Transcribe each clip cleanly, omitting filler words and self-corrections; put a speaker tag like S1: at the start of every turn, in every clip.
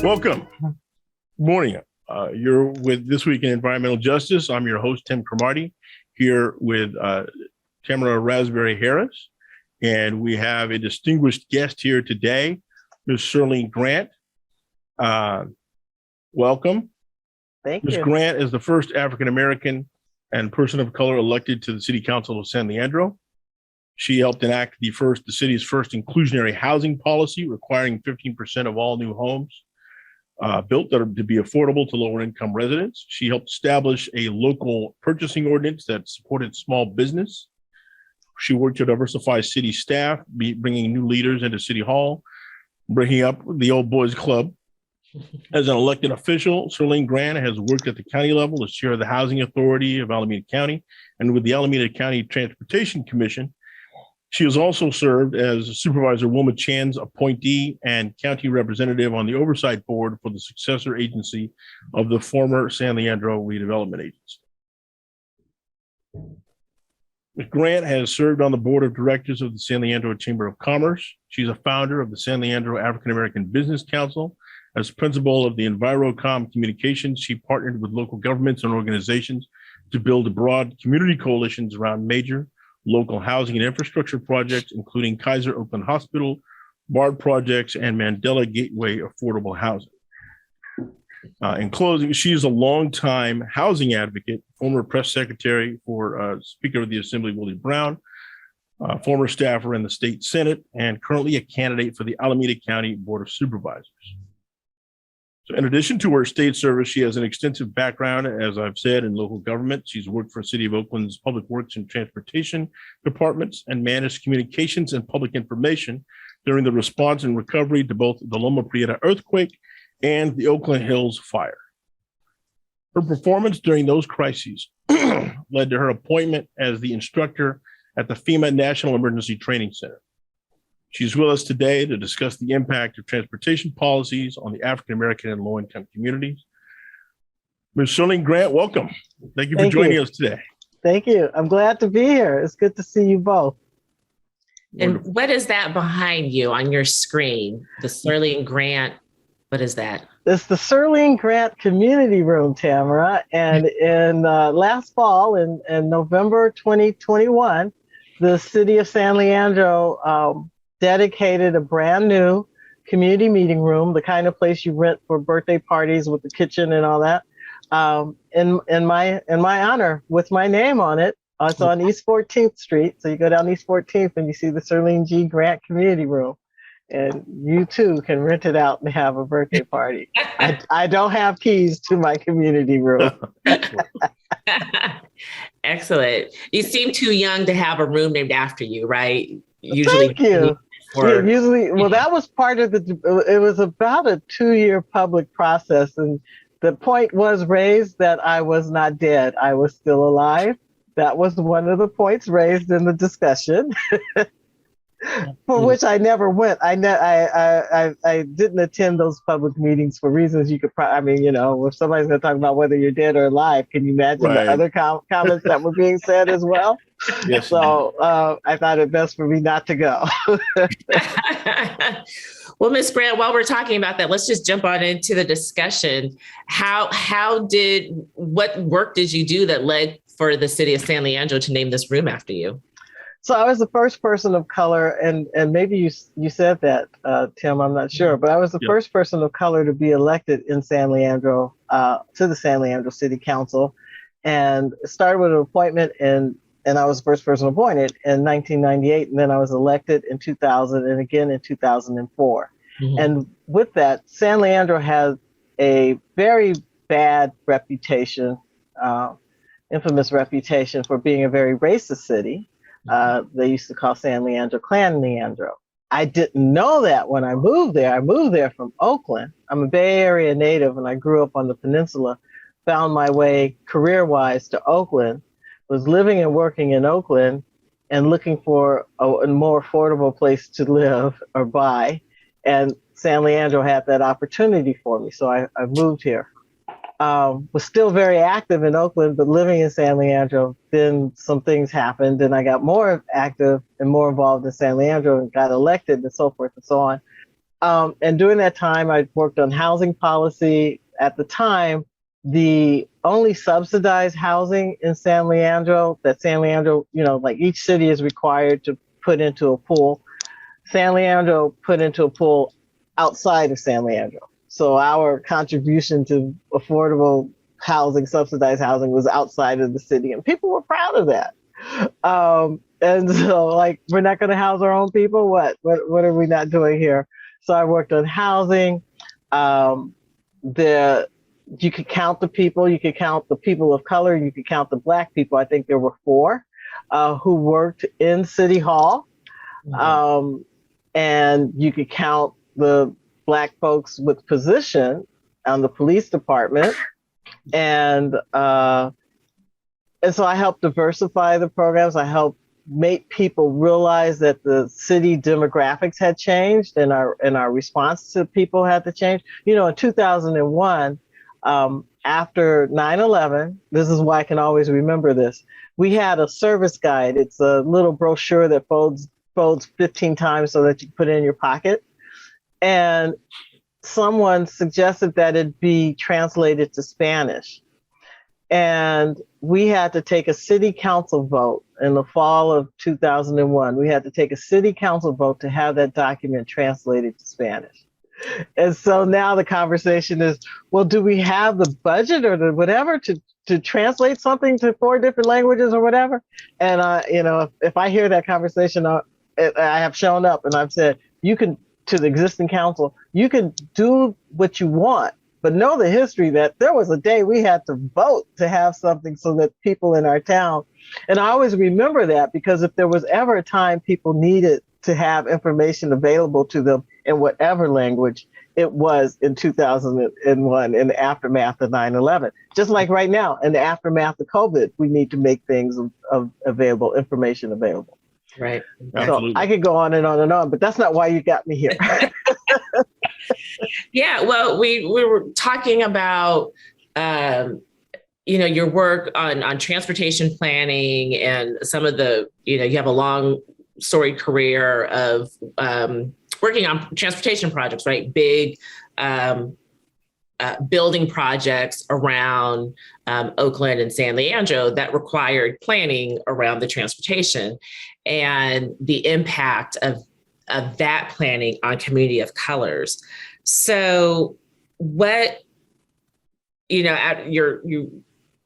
S1: Welcome. Good morning. You're with This Week in Environmental Justice. I'm your host, Tim Cromartie, here with Tamara Raspberry Harris. And we have a distinguished guest here today, Ms. Surlene Grant. Welcome.
S2: Thank
S1: Ms.
S2: you.
S1: Grant is the first African-American and person of color elected to the City Council of San Leandro. She helped enact the city's first inclusionary housing policy, requiring 15% of all new homes built that are to be affordable to lower income residents. She helped establish a local purchasing ordinance that supported small business. She worked to diversify city staff, bringing new leaders into City Hall, bringing up the old boys club. As an elected official, Surlene Grant has worked at the county level as chair of the Housing Authority of Alameda County and with the Alameda County Transportation Commission. She has also served as Supervisor Wilma Chan's appointee and county representative on the oversight board for the successor agency of the former San Leandro Redevelopment Agency. Ms. Grant has served on the board of directors of the San Leandro Chamber of Commerce. She's a founder of the San Leandro African American Business Council. As principal of the EnviroCom Communications, she partnered with local governments and organizations to build broad community coalitions around major local housing and infrastructure projects, including Kaiser Oakland Hospital, BART projects, and Mandela Gateway affordable housing. In closing, she is a longtime housing advocate, former press secretary for Speaker of the Assembly, Willie Brown, former staffer in the state Senate, and currently a candidate for the Alameda County Board of Supervisors. So in addition to her state service, she has an extensive background, as I've said, in local government. She's worked for City of Oakland's Public Works and Transportation departments and managed communications and public information during the response and recovery to both the Loma Prieta earthquake and the Oakland Hills fire. Her performance during those crises led to her appointment as the instructor at the FEMA National Emergency Training Center. She's with us today to discuss the impact of transportation policies on the African-American and low-income communities. Ms. Surlene Grant, welcome. Thank you for joining us today.
S2: Thank you. I'm glad to be here. It's good to see you both.
S3: And what is that behind you on your screen? The Surlene Grant, what is that?
S2: It's the Surlene Grant Community Room, Tamara. And in last fall, in November 2021, the city of San Leandro dedicated a brand new community meeting room, the kind of place you rent for birthday parties with the kitchen and all that, in my honor, with my name on it. It's on East 14th Street. So you go down East 14th and you see the Surlene G. Grant Community Room. And you too can rent it out and have a birthday party. I don't have keys to my community room.
S3: Excellent. You seem too young to have a room named after you, right? Usually.
S2: Thank you. Yeah, usually, well, that was part of it was about a 2-year public process. And the point was raised that I was not dead. I was still alive. That was one of the points raised in the discussion. For which I never went. I didn't attend those public meetings for reasons you could if somebody's going to talk about whether you're dead or alive, can you imagine the other comments that were being said as well? Yes. So I thought it best for me not to go.
S3: Well, Ms. Grant, while we're talking about that, let's just jump on into the discussion. What work did you do that led for the city of San Leandro to name this room after you?
S2: So I was the first person of color, and maybe you said that, Tim, I'm not sure, but I was the first person of color to be elected in San Leandro, to the San Leandro City Council, and started with an appointment, and I was the first person appointed in 1998, and then I was elected in 2000 and again in 2004. Mm-hmm. And with that, San Leandro has a very bad reputation, infamous reputation for being a very racist city. They used to call San Leandro Clan Leandro. I didn't know that when I moved there. I moved there from Oakland. I'm a Bay Area native and I grew up on the peninsula, found my way career-wise to Oakland, was living and working in Oakland and looking for a more affordable place to live or buy. And San Leandro had that opportunity for me. So I moved here. Was still very active in Oakland, but living in San Leandro, then some things happened and I got more active and more involved in San Leandro and got elected and so forth and so on. And during that time, I worked on housing policy. At the time, the only subsidized housing in San Leandro, like each city is required to put into a pool. San Leandro put into a pool outside of San Leandro. So our contribution to affordable housing, subsidized housing, was outside of the city, and people were proud of that. And so, like, we're not going to house our own people. What are we not doing here? So I worked on housing. You could count the people. You could count the people of color. You could count the Black people. I think there were 4 who worked in City Hall. Mm-hmm. And you could count the Black folks with position on the police department. And so I helped diversify the programs. I helped make people realize that the city demographics had changed, and our response to people had to change. In 2001, after 9/11, this is why I can always remember this. We had a service guide. It's a little brochure that folds 15 times so that you put it in your pocket. And someone suggested that it be translated to Spanish. And we had to take a city council vote in the fall of 2001. We had to take a city council vote to have that document translated to Spanish. And so now the conversation is, well, do we have the budget or the whatever to translate something to 4 different languages or whatever? And if I hear that conversation, I have shown up and I've said, to the existing council, you can do what you want, but know the history that there was a day we had to vote to have something so that people in our town, and I always remember that, because if there was ever a time people needed to have information available to them in whatever language, it was in 2001, in the aftermath of 9/11. Just like right now, in the aftermath of COVID, we need to make things available, information available.
S3: Right.
S2: So I could go on and on and on, but that's not why you got me here.
S3: Yeah, well, we were talking about your work on transportation planning, and some of the, you have a long storied career of working on transportation projects, right? Big building projects around Oakland and San Leandro that required planning around the transportation, and the impact of that planning on community of colors. So what, at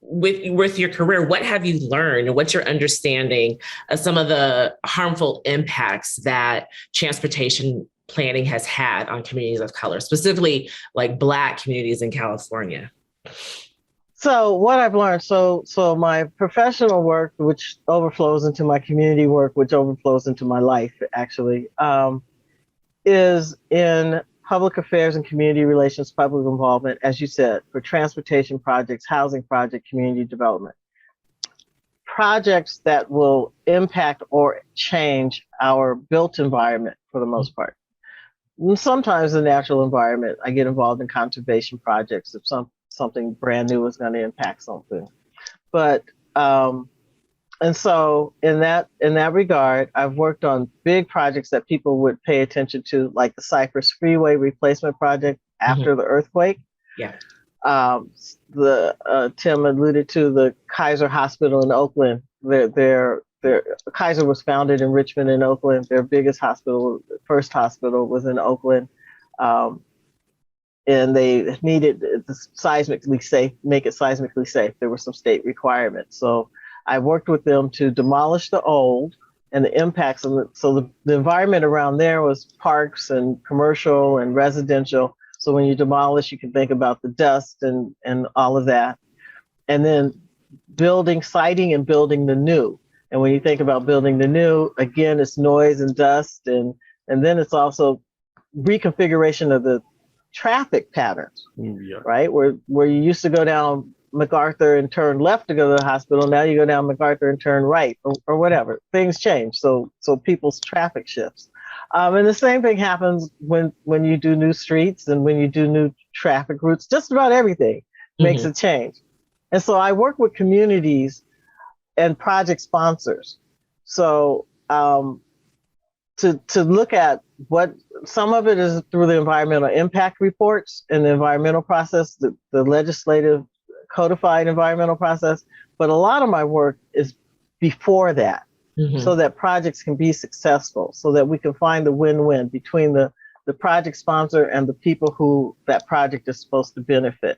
S3: with your career, what have you learned? What's your understanding of some of the harmful impacts that transportation planning has had on communities of color, specifically like Black communities in California?
S2: So what I've learned, so my professional work, which overflows into my community work, which overflows into my life, actually, is in public affairs and community relations, public involvement, as you said, for transportation projects, housing project, community development. Projects that will impact or change our built environment for the most part. Sometimes the natural environment, I get involved in conservation projects if something brand new is going to impact something. But and so in that regard, I've worked on big projects that people would pay attention to, like the Cypress Freeway replacement project after the earthquake.
S3: Yeah.
S2: Tim alluded to the Kaiser Hospital in Oakland. Their Kaiser was founded in Richmond and Oakland. Their biggest hospital, first hospital, was in Oakland. And they needed it seismically safe, make it seismically safe. There were some state requirements. So I worked with them to demolish the old and the impacts of it. So the environment around there was parks and commercial and residential. So when you demolish, you can think about the dust and all of that. And then siting and building the new. And when you think about building the new, again, it's noise and dust. And then it's also reconfiguration of the traffic patterns, right? Where you used to go down MacArthur and turn left to go to the hospital. Now you go down MacArthur and turn right, or whatever. Things change. So people's traffic shifts. And the same thing happens when you do new streets and when you do new traffic routes. Just about everything makes a change. And so I work with communities and project sponsors. So to look at what some of it is through the environmental impact reports and the environmental process, the legislative codified environmental process. But a lot of my work is before that, so that projects can be successful, so that we can find the win-win between the project sponsor and the people who that project is supposed to benefit.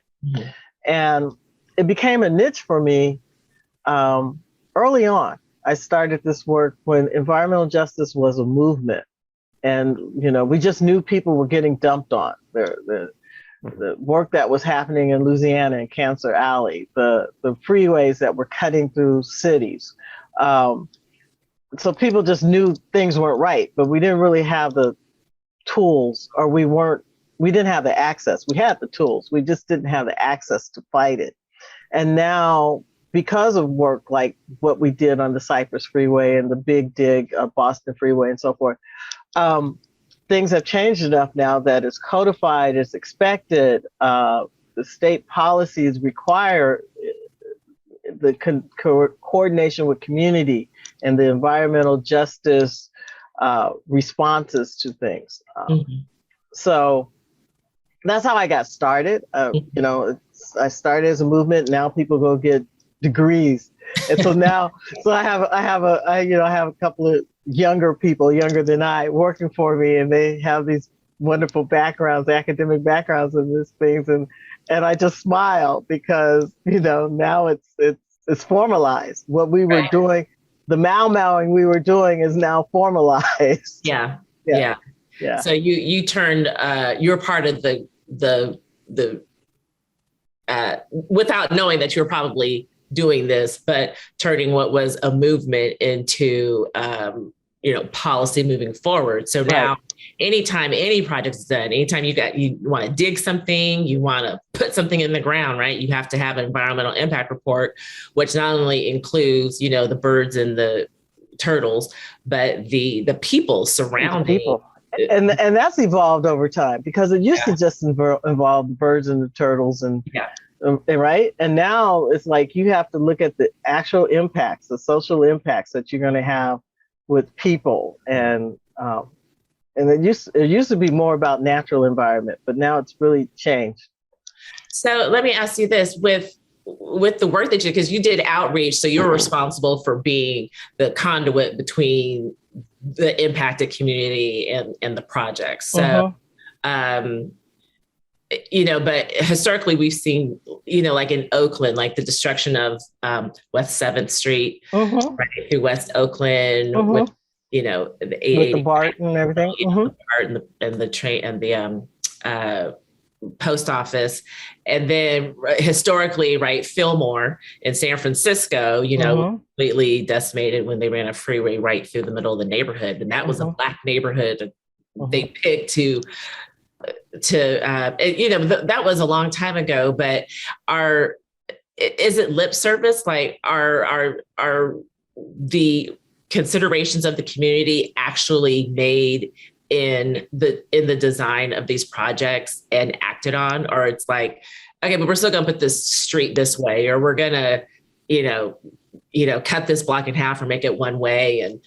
S2: And it became a niche for me early on. I started this work when environmental justice was a movement. And, we just knew people were getting dumped on. The work that was happening in Louisiana and Cancer Alley, the freeways that were cutting through cities. So people just knew things weren't right, but we didn't really have the tools, or we didn't have the access. We had the tools, we just didn't have the access to fight it. And now, because of work like what we did on the Cypress Freeway and the Big Dig, Boston Freeway and so forth, things have changed enough now that it's codified, it's expected. The state policies require the coordination with community and the environmental justice responses to things. So that's how I got started. I started as a movement. Now people go get degrees, and so now, I have a couple of younger people, younger than I, working for me, and they have these wonderful backgrounds, academic backgrounds in these things, and I just smile because now it's formalized. What we were doing, the mowing we were doing, is now formalized.
S3: Yeah.
S2: Yeah.
S3: So you turned, you're part of the without knowing that you were probably doing this, but turning what was a movement into, policy moving forward. So now, anytime any project is done, anytime you want to dig something, you want to put something in the ground, right? You have to have an environmental impact report, which not only includes, the birds and the turtles, but the people surrounding.
S2: And that's evolved over time, because it used to just involve the birds and the turtles and right. And now it's like you have to look at the actual impacts, the social impacts that you're going to have with people. And it used to be more about natural environment, but now it's really changed.
S3: So let me ask you this, with the work that because you did outreach, so you're responsible for being the conduit between the impacted community and the project. So, but historically we've seen, like in Oakland, like the destruction of West 7th Street, right through West Oakland, with, the 880,
S2: with the BART and everything,
S3: the BART and the train and the post office. And then historically, right, Fillmore in San Francisco, completely decimated when they ran a freeway right through the middle of the neighborhood. And that was a Black neighborhood they picked to that was a long time ago, but is it lip service? Like are the considerations of the community actually made in the design of these projects and acted on? Or it's like, okay, but we're still gonna put this street this way, or we're gonna, cut this block in half or make it one way and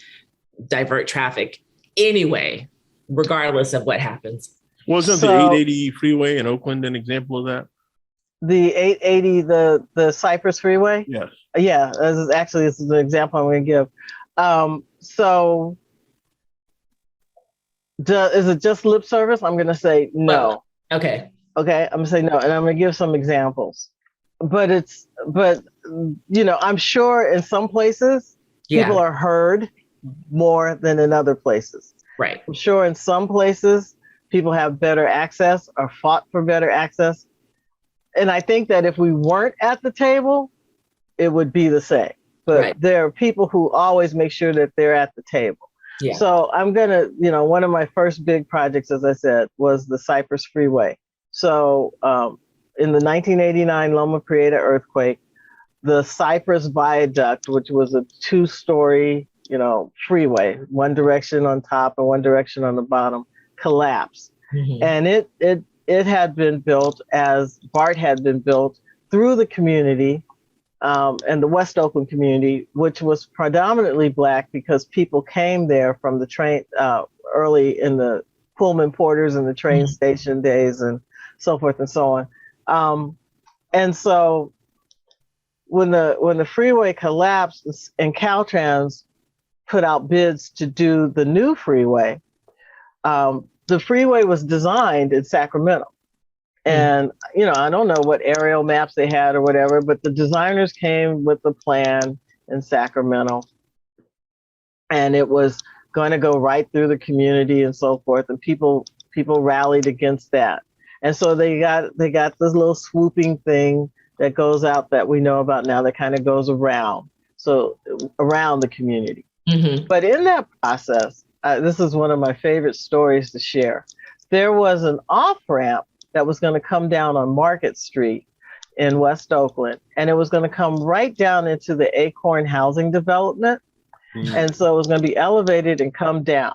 S3: divert traffic anyway, regardless of what happens.
S1: Wasn't the 880 freeway in Oakland an example of that?
S2: The 880, the Cypress Freeway?
S1: Yes.
S2: Yeah, this is an example I'm going to give. So is it just lip service? I'm going to say no.
S3: Okay.
S2: I'm going to say no, and I'm going to give some examples. But I'm sure in some places people are heard more than in other places.
S3: Right.
S2: I'm sure in some places people have better access or fought for better access. And I think that if we weren't at the table, it would be the same. But there are people who always make sure that they're at the table. Yeah. So I'm going to, one of my first big projects, as I said, was the Cypress Freeway. So in the 1989 Loma Prieta earthquake, the Cypress Viaduct, which was a 2-story, freeway, one direction on top and one direction on the bottom, collapsed. And it had been built as BART had been built through the community and the West Oakland community, which was predominantly Black because people came there from the train early in the Pullman porters in the train station days and so forth and so on. And so when the freeway collapsed and Caltrans put out bids to do the new freeway, the freeway was designed in Sacramento. And, I don't know what aerial maps they had or whatever, but the designers came with the plan in Sacramento. And it was going to go right through the community and so forth. And people rallied against that. And so they got this little swooping thing that goes out that we know about now that kind of goes around the community. But in that process, this is one of my favorite stories to share. There was an off-ramp that was going to come down on Market Street in West Oakland, and it was going to come right down into the Acorn housing development. And so it was going to be elevated and come down.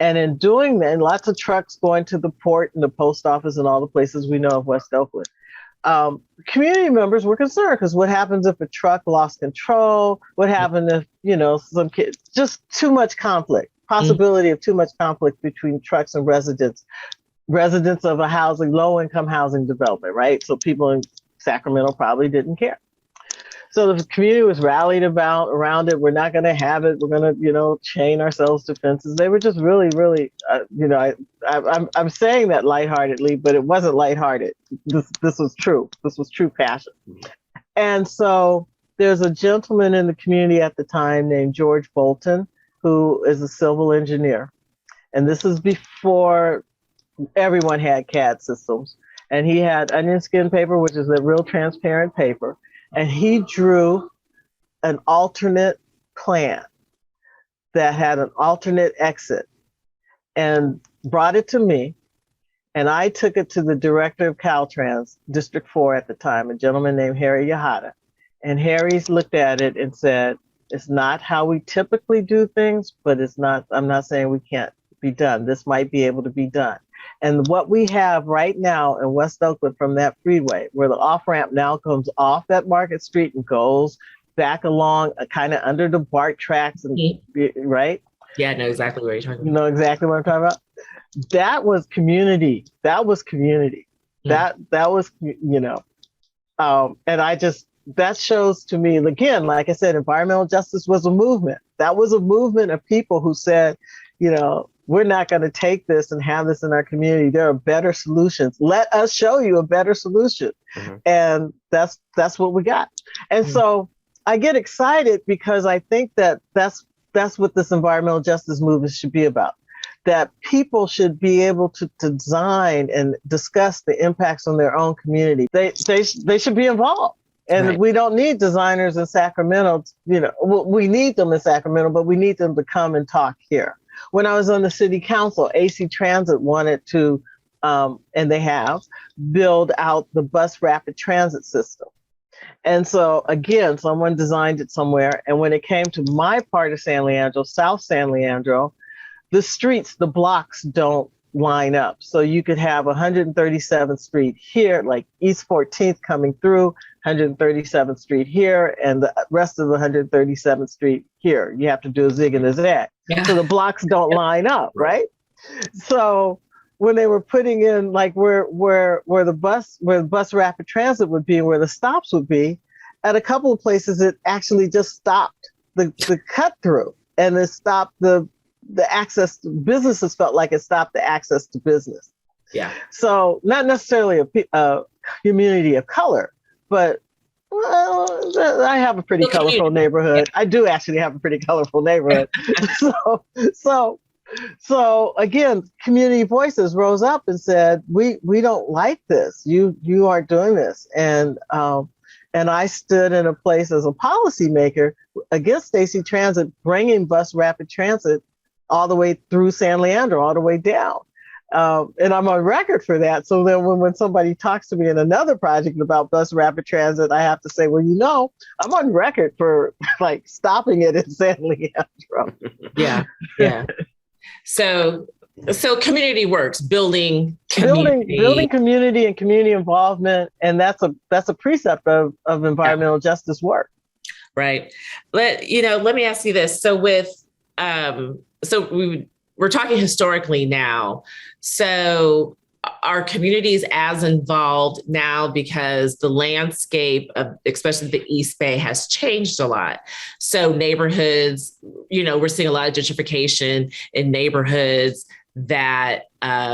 S2: And in doing that, lots of trucks going to the port and the post office and all the places we know of West Oakland. Community members were concerned because what happens if a truck lost control? What happened if, some kids, just too much conflict, possibility of too much conflict between trucks and residents of a low-income housing development, right? So people in Sacramento probably didn't care. So the community was rallied around it. We're not going to have it. We're going to, chain ourselves to fences. They were just really, really, I'm saying that lightheartedly, but it wasn't lighthearted. This was true. This was true passion. And so there's a gentleman in the community at the time named George Bolton, who is a civil engineer. And this is before everyone had CAD systems. And he had onion skin paper, which is a real transparent paper. And he drew an alternate plan that had an alternate exit and brought it to me. And I took it to the director of Caltrans, District 4 at the time, a gentleman named Harry Yahata. And Harry's looked at it and said, it's not how we typically do things, but I'm not saying we can't be done. This might be able to be done. And what we have right now in West Oakland from that freeway, where the off-ramp now comes off that Market Street and goes back along kind of under the BART tracks, and right?
S3: Yeah, I know exactly what you're talking about.
S2: You know exactly what I'm talking about? That was community. That was, and that shows to me, again, like I said, environmental justice was a movement. That was a movement of people who said, we're not going to take this and have this in our community. There are better solutions. Let us show you a better solution. And that's what we got. And so I get excited because I think that's what this environmental justice movement should be about. That people should be able to design and discuss the impacts on their own community. They should be involved. And we don't need designers in Sacramento. We need them in Sacramento, but we need them to come and talk here. When I was on the city council, AC Transit wanted to, and they have, build out the bus rapid transit system. And so again, someone designed it somewhere. And when it came to my part of San Leandro, South San Leandro, the streets, the blocks don't line up. So you could have 137th Street here, like East 14th coming through, 137th Street here, and the rest of the 137th Street here. You have to do a zig and a zag. Yeah. So the blocks don't line up, right? So when they were putting in like where the bus rapid transit would be and where the stops would be, at a couple of places it actually just stopped the cut through, and it stopped the access to businesses. Felt like it stopped the access to business.
S3: Yeah.
S2: So not necessarily a community of color, but I have a pretty colorful neighborhood. Yeah. I do actually have a pretty colorful neighborhood. So again, community voices rose up and said, we don't like this. You aren't doing this. And I stood in a place as a policymaker against AC Transit, bringing bus rapid transit all the way through San Leandro, all the way down. And I'm on record for that. So then when somebody talks to me in another project about bus rapid transit, I have to say, well, I'm on record for like stopping it in San Leandro.
S3: Yeah. Yeah. So community works, building community and community involvement. And that's a precept of environmental justice work. Right. Let me ask you this. So with, we're talking historically now. So our communities as involved now because the landscape of especially the East Bay has changed a lot. So neighborhoods, we're seeing a lot of gentrification in neighborhoods that had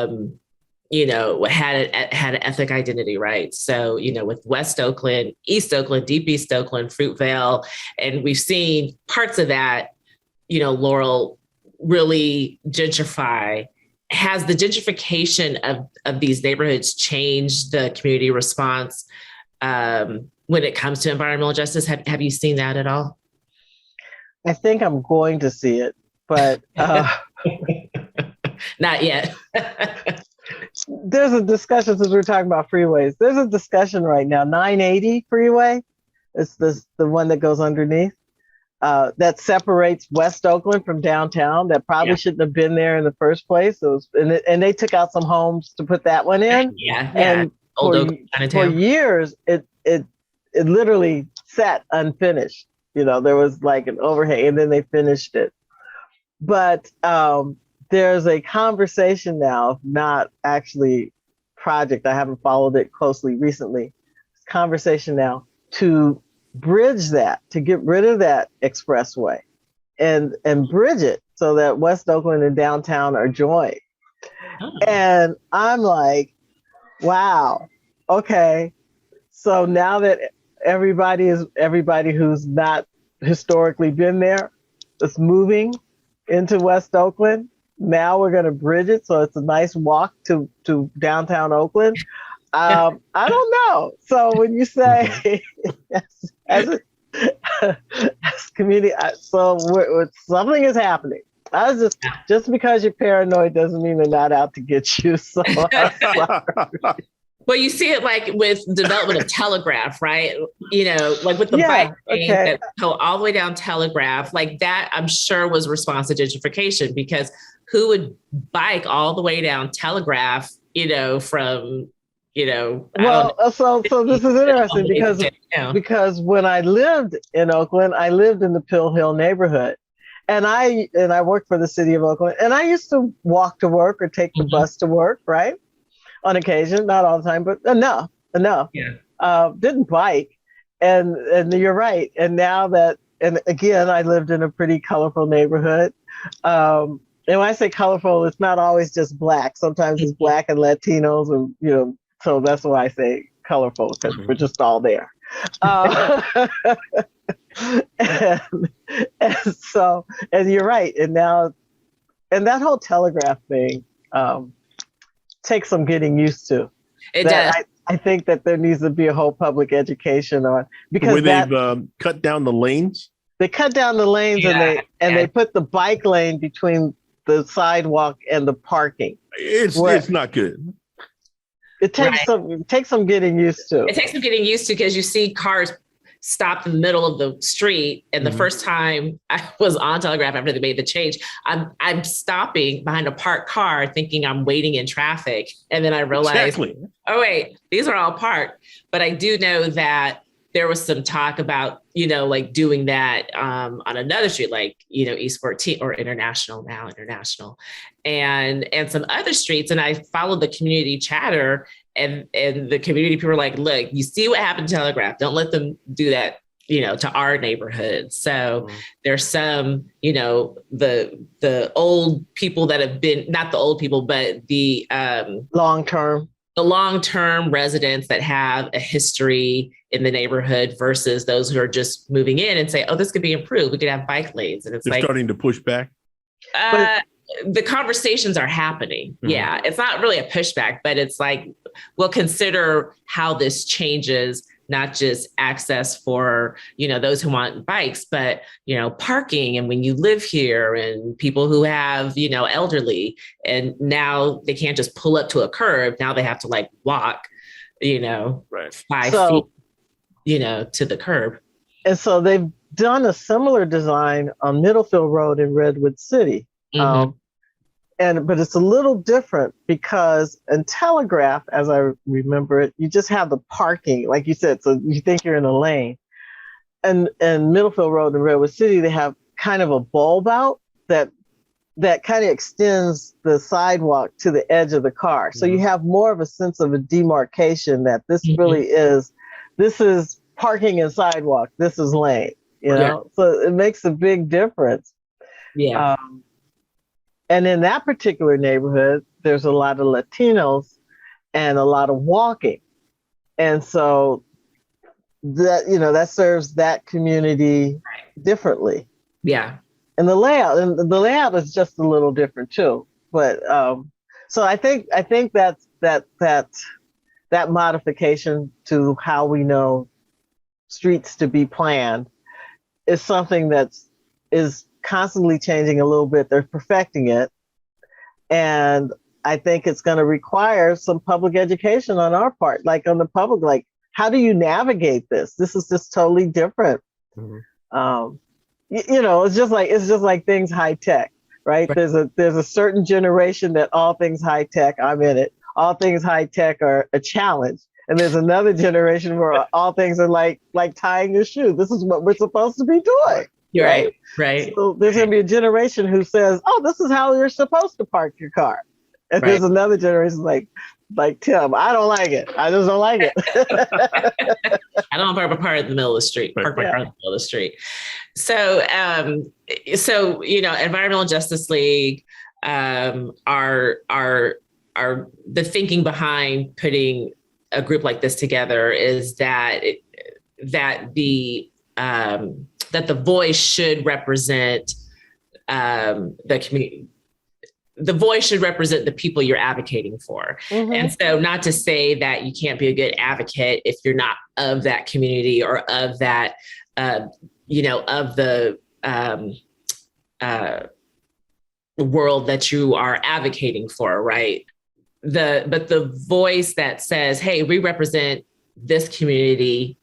S3: an ethnic identity, right? So, with West Oakland, East Oakland, Deep East Oakland, Fruitvale, and we've seen parts of that, Laurel really gentrify. Has the gentrification of these neighborhoods changed the community response when it comes to environmental justice? Have you seen that at all?
S2: I think I'm going to see it, but
S3: not yet.
S2: There's a discussion, since we're talking about freeways, there's a discussion right now, 980 freeway. It's the one that goes underneath. That separates West Oakland from downtown. That probably shouldn't have been there in the first place. And they took out some homes to put that one in. And for years, it literally sat unfinished. There was like an overhang, and then they finished it. But there's a conversation now, not actually project. I haven't followed it closely recently. Conversation now to bridge that, to get rid of that expressway and bridge it so that West Oakland and downtown are joined. Oh. And I'm like, wow, okay. So now that everybody who's not historically been there is moving into West Oakland, now we're going to bridge it so it's a nice walk to downtown Oakland. I don't know. So when you say as community, so something is happening. I was just because you're paranoid doesn't mean they're not out to get you. So
S3: well, you see it like with development of Telegraph, right? Like with the bike lane that go all the way down Telegraph, like that, I'm sure was response to gentrification, because who would bike all the way down Telegraph, from well, so this is interesting because when I lived in Oakland, I lived in the Pill Hill neighborhood, and I worked for the city of Oakland, and I used to walk to work or take the bus to work, right? On occasion, not all the time, but enough. Yeah. Didn't bike, and you're right. And now that, and again, I lived in a pretty colorful neighborhood. And when I say colorful, it's not always just Black. Sometimes it's Black and Latinos, and so that's why I say colorful, because we're just all there. And you're right. And now, and that whole Telegraph thing takes some getting used to. It does.
S2: I think that there needs to be a whole public education on, because
S1: they've cut down the lanes.
S2: They cut down the lanes, and they put the bike lane between the sidewalk and the parking.
S1: It's not good.
S2: It takes some getting used to.
S3: It takes some getting used to, because you see cars stopped in the middle of the street. And the first time I was on Telegraph after they made the change, I'm stopping behind a parked car thinking I'm waiting in traffic. And then I realized, oh wait, these are all parked. But I do know that there was some talk about, like doing that on another street, like, East 14 or International and some other streets. And I followed the community chatter, and the community people were like, look, you see what happened to Telegraph. Don't let them do that, to our neighborhood. So there's some, the old people that have been, not the old people, but the long-term residents that have a history in the neighborhood versus those who are just moving in and say, oh, this could be improved. We could have bike lanes. And
S1: they're starting to push back.
S3: The conversations are happening. Yeah. It's not really a pushback, but it's like, we'll consider how this changes, not just access for, those who want bikes, but, parking. And when you live here, and people who have, elderly, and now they can't just pull up to a curb. Now they have to like walk, 5 feet, to the curb.
S2: And so they've done a similar design on Middlefield Road in Redwood City. But it's a little different, because in Telegraph, as I remember it, you just have the parking, like you said, so you think you're in a lane. And Middlefield Road in Redwood City, they have kind of a bulb out that that kind of extends the sidewalk to the edge of the car. So you have more of a sense of a demarcation that this really this is parking and sidewalk, this is lane, you know? So it makes a big difference.
S3: Yeah.
S2: And in that particular neighborhood, there's a lot of Latinos and a lot of walking. And so that, you know, that serves that community differently.
S3: Yeah.
S2: And the layout is just a little different too. But so I think that modification to how we know streets to be planned is something is constantly changing a little bit. They're perfecting it. And I think it's going to require some public education on our part, like on the public, like, how do you navigate this? This is just totally different. You know, it's just like things high tech, right? There's a certain generation that all things high tech, I'm in it. All things high tech are a challenge. And there's another generation where all things are like tying your shoe. This is what we're supposed to be doing.
S3: You're right.
S2: So there's going to be a generation who says, oh, this is how you're supposed to park your car. And there's another generation like Tim, I don't like it. I just don't like it.
S3: I don't park my car in the middle of the street. Park my car in the middle of the street. So, you know, Environmental Justice League are the thinking behind putting a group like this together is that the voice should represent the community. The voice should represent the people you're advocating for. And so not to say that you can't be a good advocate if you're not of that community or of that, you know, of the world that you are advocating for, right? But the voice that says, hey, we represent this community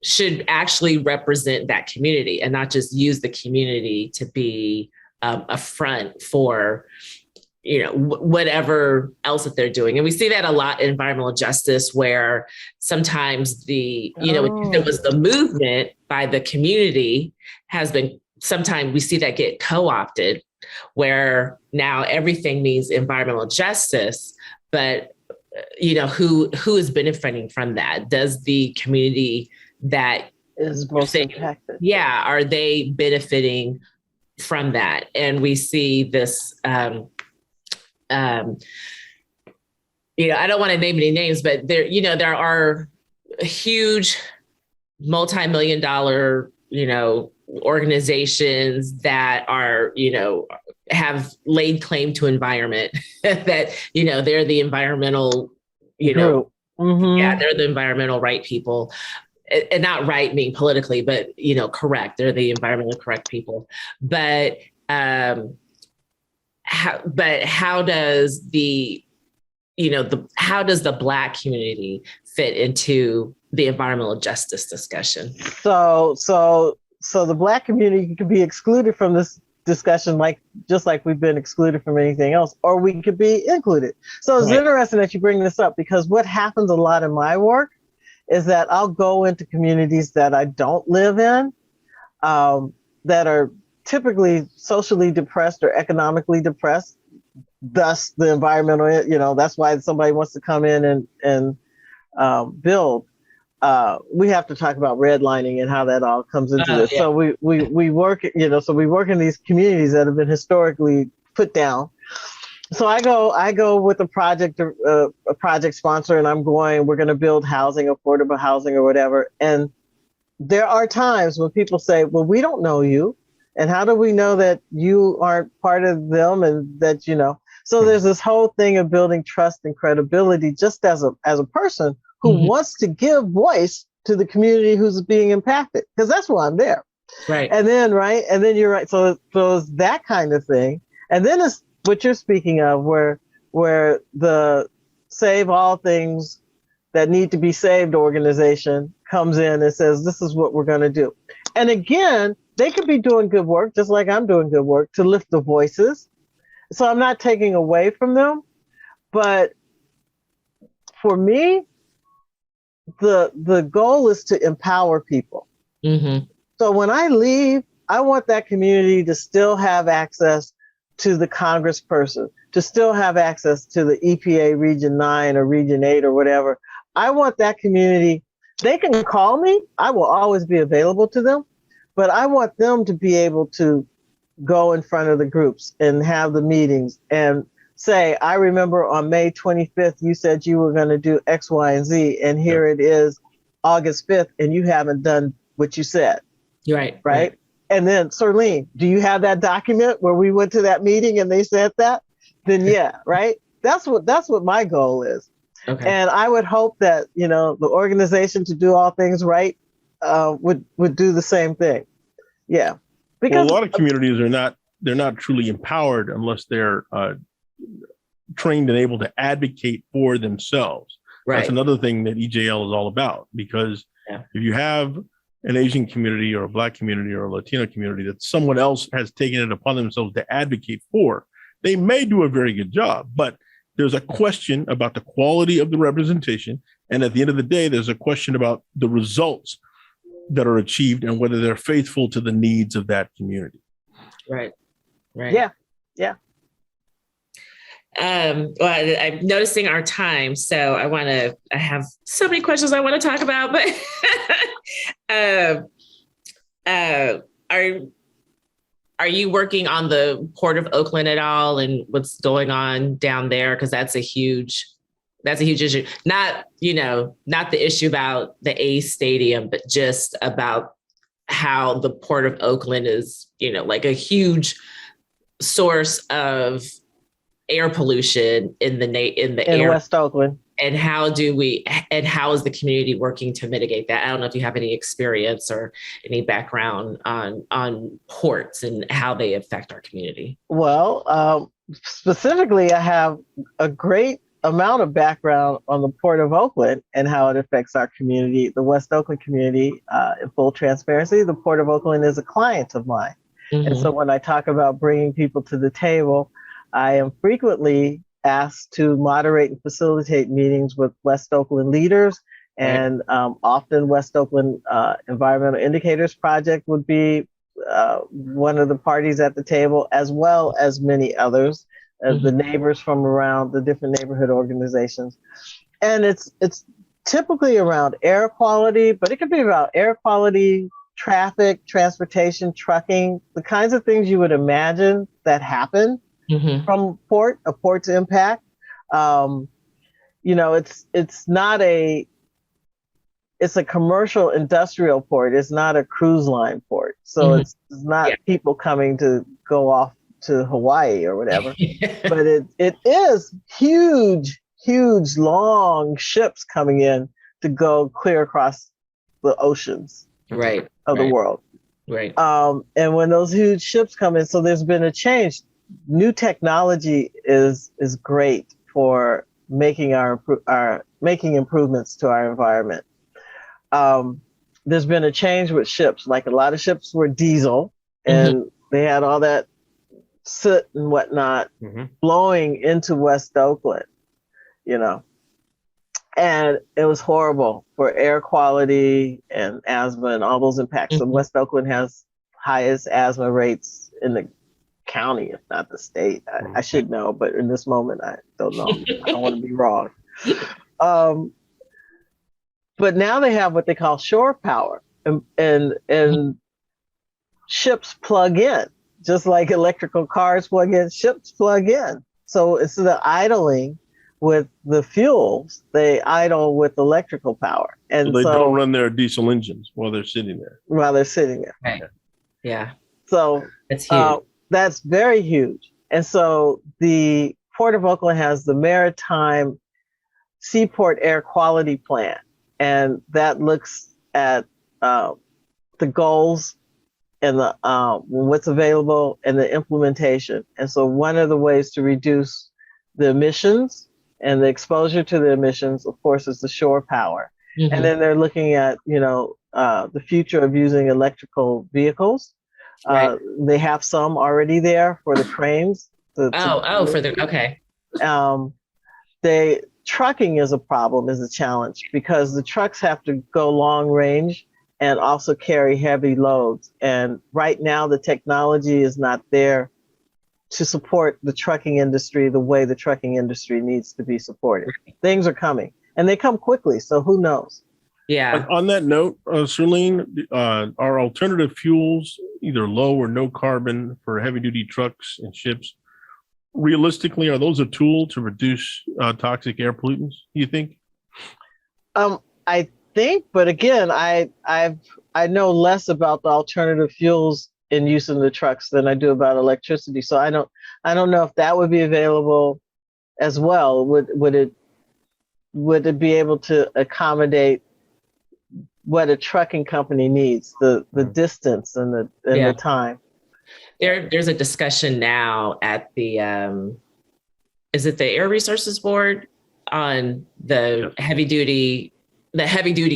S3: should actually represent that community and not just use the community to be a front for, you know, whatever else that they're doing. And we see that a lot in environmental justice, where sometimes it was the movement by the community sometimes we see that get co-opted, where now everything means environmental justice, but you know, who is benefiting from that? Does the community that
S2: is most impacted?
S3: Yeah. Are they benefiting from that? And we see this, you know, I don't want to name any names, but there are huge multi-million-dollar, you know, organizations that are, you know, have laid claim to environment that, you know, they're the environmental, you know, they're the environmental right people. And not right meaning politically, but, you know, correct. They're the environmentally correct people. But how does how does the Black community fit into the environmental justice discussion?
S2: So the Black community could be excluded from this discussion, just like we've been excluded from anything else, or we could be included. So it's interesting that you bring this up, because what happens a lot in my work is that I'll go into communities that I don't live in, that are typically socially depressed or economically depressed. Thus, the environmental, you know, that's why somebody wants to come in and build. We have to talk about redlining and how that all comes into this. Yeah. So we work, you know, we work in these communities that have been historically put down. So I go with a project sponsor, and we're going to build housing, affordable housing or whatever. And there are times when people say, well, we don't know you. And how do we know that you aren't part of them and that, you know? So there's this whole thing of building trust and credibility just as a person who wants to give voice to the community who's being impacted, because that's why I'm there.
S3: Right.
S2: And then you're right. So it's that kind of thing. And then it's what you're speaking of, where the Save All Things That Need to Be Saved organization comes in and says, this is what we're going to do. And again, they could be doing good work, just like I'm doing good work, to lift the voices. So I'm not taking away from them. But for me, the goal is to empower people. So when I leave, I want that community to still have access to the congressperson, to still have access to the EPA Region 9 or Region 8 or whatever. I want that community. They can call me. I will always be available to them, but I want them to be able to go in front of the groups and have the meetings and say, I remember on May 25th, you said you were going to do X, Y, and Z, and here it is August 5th, and you haven't done what you said. Right. And then, Surlene, do you have that document where we went to that meeting and they said that? Then yeah, right. That's what my goal is.
S3: Okay.
S2: And I would hope that, you know, the organization to do all things right would do the same thing. Yeah. Because
S1: a lot of communities they're not truly empowered unless they're trained and able to advocate for themselves.
S3: Right.
S1: That's another thing that EJL is all about, because if you have an Asian community or a Black community or a Latino community that someone else has taken it upon themselves to advocate for, they may do a very good job, but there's a question about the quality of the representation. And at the end of the day, there's a question about the results that are achieved and whether they're faithful to the needs of that community.
S3: Right.
S2: Yeah.
S3: Well, I'm noticing our time, so I have so many questions I want to talk about, but are you working on the Port of Oakland at all and what's going on down there? Because that's a huge issue. Not the issue about the A's stadium, but just about how the Port of Oakland is, like a huge source of air pollution in air
S2: West Oakland.
S3: And how is the community working to mitigate that? I don't know if you have any experience or any background on ports and how they affect our community.
S2: Well, specifically, I have a great amount of background on the Port of Oakland and how it affects our community, the West Oakland community. In full transparency, the Port of Oakland is a client of mine. Mm-hmm. And so when I talk about bringing people to the table, I am frequently asked to moderate and facilitate meetings with West Oakland leaders. And often West Oakland Environmental Indicators Project would be one of the parties at the table, as well as many others, the neighbors from around the different neighborhood organizations. And it's typically around air quality, but it could be about air quality, traffic, transportation, trucking, the kinds of things you would imagine that happen from a port's impact. It's a commercial industrial port. It's not a cruise line port. So it's not people coming to go off to Hawaii or whatever, but it is huge, long ships coming in to go clear across the oceans of the world.
S3: Right.
S2: And when those huge ships come in, so there's been a change. New technology is great for making making improvements to our environment. There's been a change with ships. Like a lot of ships were diesel, and they had all that soot and whatnot blowing into West Oakland, and it was horrible for air quality and asthma and all those impacts. So West Oakland has highest asthma rates in the county, if not the state. I should know, but in this moment, I don't know. I don't want to be wrong. But now they have what they call shore power, and ships plug in, just like electrical cars plug in, ships plug in. So instead of idling with the fuels, they idle with electrical power. And
S1: so they don't run their diesel engines while they're sitting there.
S3: Right. Yeah.
S2: So
S3: that's huge.
S2: That's very huge. And so the Port of Oakland has the Maritime Seaport Air Quality Plan, and that looks at the goals and the what's available and the implementation. And so one of the ways to reduce the emissions and the exposure to the emissions, of course, is the shore power. And then they're looking at, the future of using electrical vehicles. They have some already there for the trains. Trucking is a challenge because the trucks have to go long range and also carry heavy loads. And right now the technology is not there to support the trucking industry the way the trucking industry needs to be supported. Things are coming, and they come quickly, so who knows?
S3: Yeah.
S1: On that note, Surlene, are alternative fuels, either low or no carbon for heavy duty trucks and ships, realistically, are those a tool to reduce toxic air pollutants, do you think?
S2: I think, but again, I know less about the alternative fuels in use in the trucks than I do about electricity. So I don't know if that would be available as well. Would it be able to accommodate what a trucking company needs, the distance and the time?
S3: There's a discussion now at the is it the Air Resources Board on the heavy duty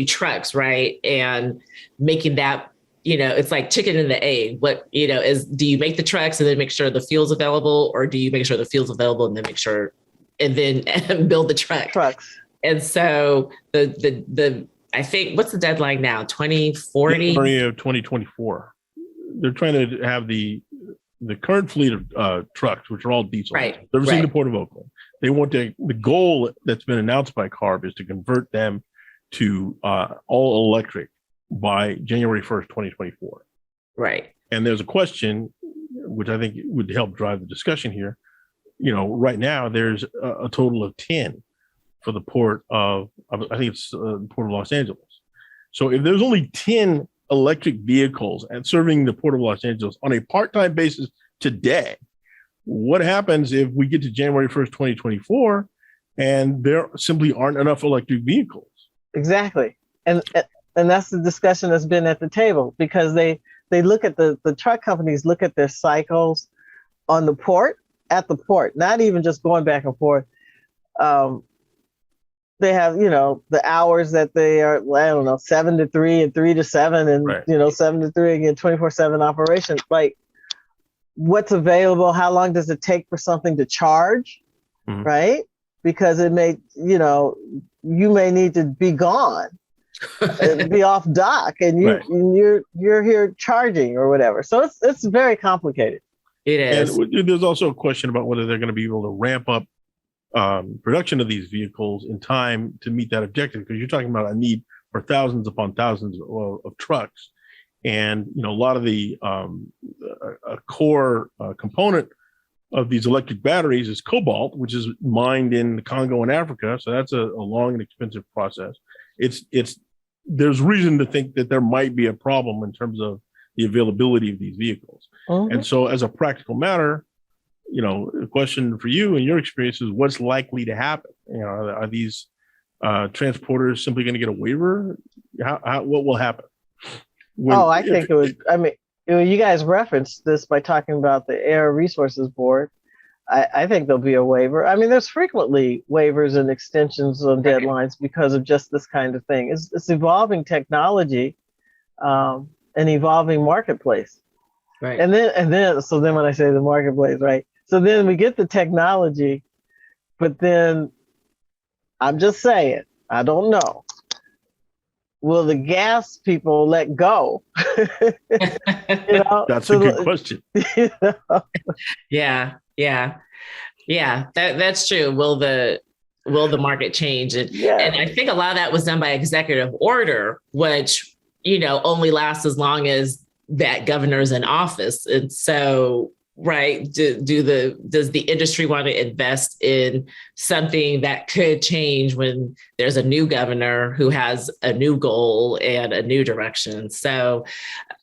S3: trucks, right? And making that, it's like chicken and the egg. What, do you make the trucks and then make sure the fuel's available, or do you make sure the fuel's available and then make sure and then build the trucks? And so the I think, what's the deadline now? 2040?
S1: January of 2024. They're trying to have the current fleet of trucks, which are all diesel, servicing the Port of Oakland. They want the goal that's been announced by CARB is to convert them to all electric by January 1st, 2024.
S3: Right.
S1: And there's a question, which I think would help drive the discussion here. Right now there's a total of 10 for the port of, I think it's the Port of Los Angeles. So if there's only 10 electric vehicles and serving the Port of Los Angeles on a part-time basis today, what happens if we get to January 1st, 2024, and there simply aren't enough electric vehicles?
S2: Exactly. And that's the discussion that's been at the table, because they look at the truck companies look at their cycles on the port, at the port, not even just going back and forth. They have, the hours that they are, 7 to 3 and 3 to 7 and, 7 to 3 again, 24/7 operation. Like, what's available? How long does it take for something to charge? Mm-hmm. Right? Because it may, you may need to be gone and be off dock, and you're here charging or whatever. So it's very complicated.
S3: It is.
S1: And there's also a question about whether they're going to be able to ramp up production of these vehicles in time to meet that objective, because you're talking about a need for thousands upon thousands of trucks. And, a lot of the a core component of these electric batteries is cobalt, which is mined in the Congo and Africa. So that's a long and expensive process. There's reason to think that there might be a problem in terms of the availability of these vehicles. Mm-hmm. And so as a practical matter, the question for you and your experience is, what's likely to happen? Are these transporters simply going to get a waiver? What will happen?
S2: I think it would. I mean, you guys referenced this by talking about the Air Resources Board. I think there'll be a waiver. I mean, there's frequently waivers and extensions on deadlines because of just this kind of thing. It's evolving technology, an evolving marketplace. Right. And then so then when I say the marketplace, right? So then we get the technology, but then I'm just saying, I don't know. Will the gas people let go?
S1: That's a good question.
S3: Yeah. That's true. Will the market change? And I think a lot of that was done by executive order, which only lasts as long as that governor's in office. And so, right, does the industry want to invest in something that could change when there's a new governor who has a new goal and a new direction? So,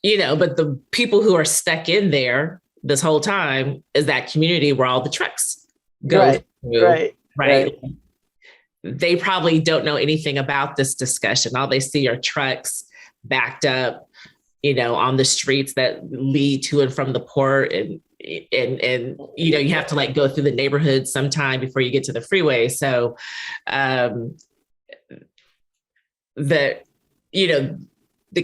S3: but the people who are stuck in there this whole time is that community where all the trucks go through, right? They probably don't know anything about this discussion. All they see are trucks backed up, on the streets that lead to and from the port. And you have to go through the neighborhood sometime before you get to the freeway. So the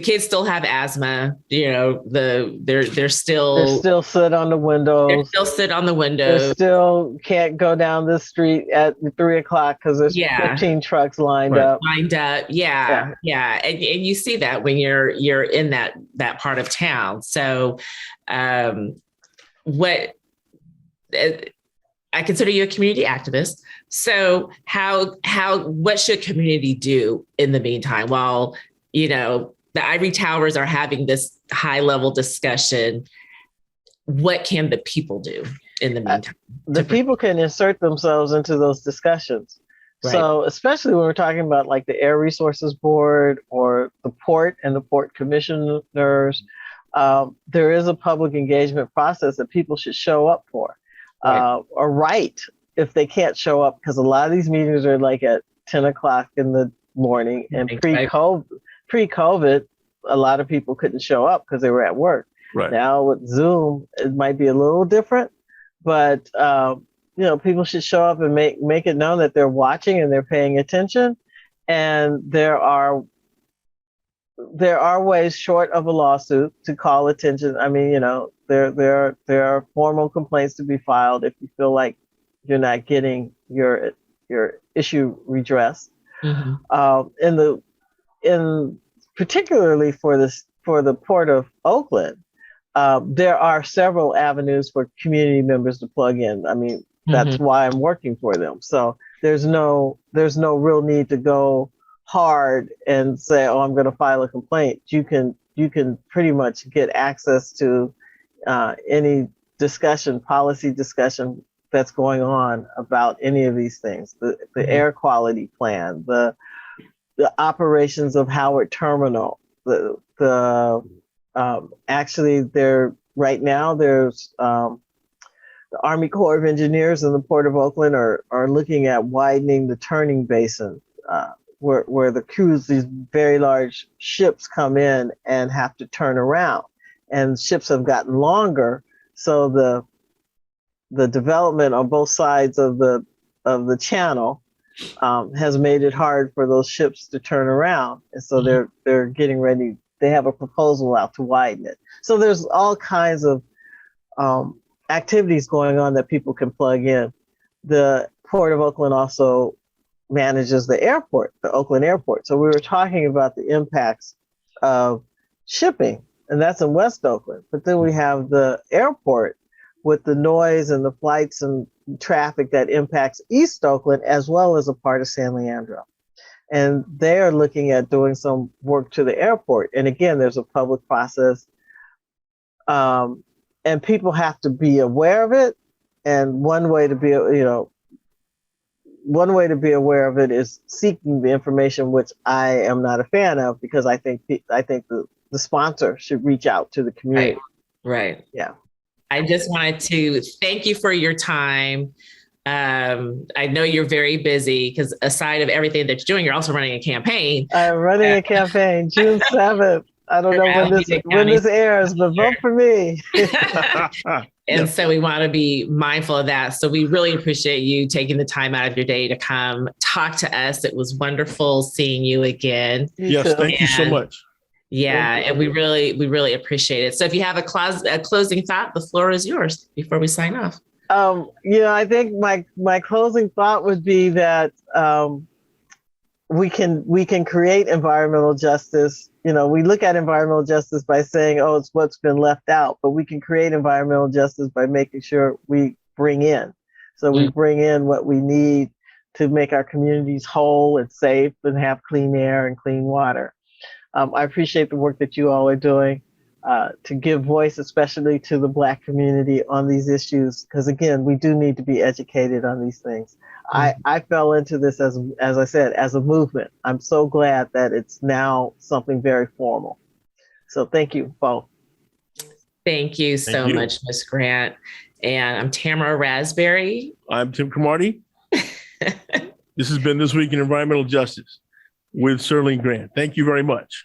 S3: kids still have asthma, they're still
S2: sit on the windows.
S3: They still sit on the windows.
S2: They still can't go down the street at 3 o'clock because there's 15 trucks lined up.
S3: Yeah. And you see that when you're in that part of town. So what I consider you a community activist. So what should community do in the meantime while, the ivory towers are having this high level discussion? What can the people do in the meantime?
S2: The people can insert themselves into those discussions. Right. So especially when we're talking about like the Air Resources Board or the port and the port commissioners, there is a public engagement process that people should show up for. Right. Or write if they can't show up, because a lot of these meetings are like at 10 o'clock in the morning, and pre-COVID, a lot of people couldn't show up because they were at work. Right. Now with Zoom, it might be a little different, but people should show up and make it known that they're watching and they're paying attention. And there are ways short of a lawsuit to call attention. I mean, there are formal complaints to be filed if you feel like you're not getting your issue redressed. Mm-hmm. In particularly for the Port of Oakland, there are several avenues for community members to plug in. I mean, that's why I'm working for them. So there's no real need to go hard and say, oh, I'm going to file a complaint. You can pretty much get access to any policy discussion that's going on about any of these things. The air quality plan, the operations of Howard Terminal, actually right now there's the Army Corps of Engineers in the Port of Oakland are looking at widening the turning basin, where the crews, these very large ships, come in and have to turn around. And ships have gotten longer, so the development on both sides of the channel has made it hard for those ships to turn around. And so they're getting ready. They have a proposal out to widen it. So there's all kinds of activities going on that people can plug in. The Port of Oakland also manages the airport, the Oakland Airport. So we were talking about the impacts of shipping, and that's in West Oakland. But then we have the airport with the noise and the flights and traffic that impacts East Oakland, as well as a part of San Leandro. And they are looking at doing some work to the airport. And again, there's a public process. And people have to be aware of it. And one way to be aware of it is seeking the information, which I am not a fan of, because I think the sponsor should reach out to the community.
S3: Right.
S2: Yeah.
S3: I just wanted to thank you for your time. I know you're very busy because aside of everything that you're doing, you're also running a campaign.
S2: I'm running a campaign, June 7th. I don't know when this airs, but vote for me.
S3: And so we want to be mindful of that. So we really appreciate you taking the time out of your day to come talk to us. It was wonderful seeing you again.
S1: Yes, thank you so much.
S3: Yeah, and we really appreciate it. So if you have a closing thought, the floor is yours before we sign off.
S2: I think my closing thought would be that we can create environmental justice. We look at environmental justice by saying, oh, it's what's been left out, but we can create environmental justice by making sure we bring in. So we bring in what we need to make our communities whole and safe and have clean air and clean water. I appreciate the work that you all are doing to give voice, especially to the Black community, on these issues, because again, we do need to be educated on these things. I fell into this, as I said, as a movement. I'm so glad that it's now something very formal. So thank you both.
S3: Thank you so much, Ms. Grant. And I'm Tamara Raspberry.
S1: I'm Tim Cromartie. This has been This Week in Environmental Justice with Surlene Grant. Thank you very much.